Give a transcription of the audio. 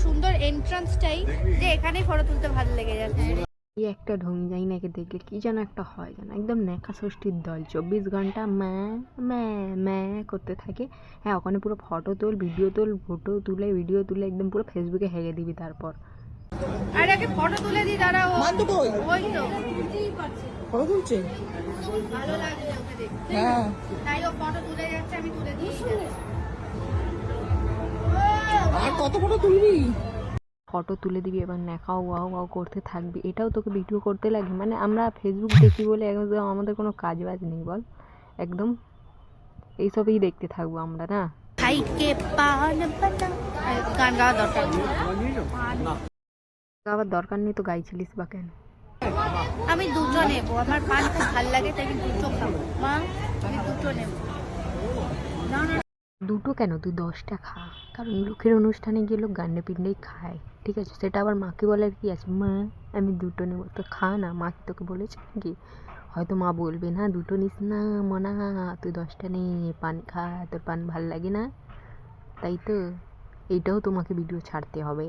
সুন্দর এন্ট্রান্সটাই যে এখানেই ফটো তুলতে ভালো লেগে যাচ্ছে। এই একটা ঢং যাই নাকি দেখলে কি যেন একটা হয় যেন একদম নেকা ষষ্ঠীর দল 24 ঘন্টা ম্যা ম্যা ম্যা করতে থাকে। হ্যাঁ, ওখানে পুরো ফটো তোল, ভিডিও তোল, ফটো তুলে ভিডিও তুলে একদম পুরো ফেসবুকে হেগে দিবি। তারপর আর আগে ফটো তুলে দিই, দাঁড়াও। ওই তো ফটো তুলছে। ভালো লাগছে ওকে দেখতে, হ্যাঁ, তাই ও ফটো তুলে যাচ্ছে, আমি তুলে দিই। আর কত ফটো তুলবি? ফটো তুলে দিবি এবার নেকাও ওয়াও ওয়াও করতে থাকবি। এটাও তোকে ভিডিও করতে লাগে? মানে আমরা ফেসবুক দেখি বলে একদম আমাদের কোনো কাজ বাজ নেই বল? একদম এইসবই দেখতে থাকবো আমরা না? খাইকে পান পাতা, গান গাওয়া দরকার নেই। আবার দরকার নেই তো গাইছিলিস বা কেন? আমি দুটো নেবো, আমার পান খুব ভালো লাগে তাই আমি দুটো খাবো। মা, আমি দুটো নেবো। না না, দুটো কেন, তুই 10টা খা। কারণ লোকের অনুষ্ঠানে গিয়ে লোক গান্ডে পিন্ডেই খায়, ঠিক আছে? সেটা আবার মাকে বলার কি আছে? মা আমি দুটো নেবো, তো খা না। মা কি তোকে বলেছে নাকি? হয়তো মা বলবে না দুটো নিস না মনা, তুই 10টা নে, পান খা, তোর পান ভাল লাগে না, তাই তো? এইটাও তোমাকে ভিডিও ছাড়তে হবে।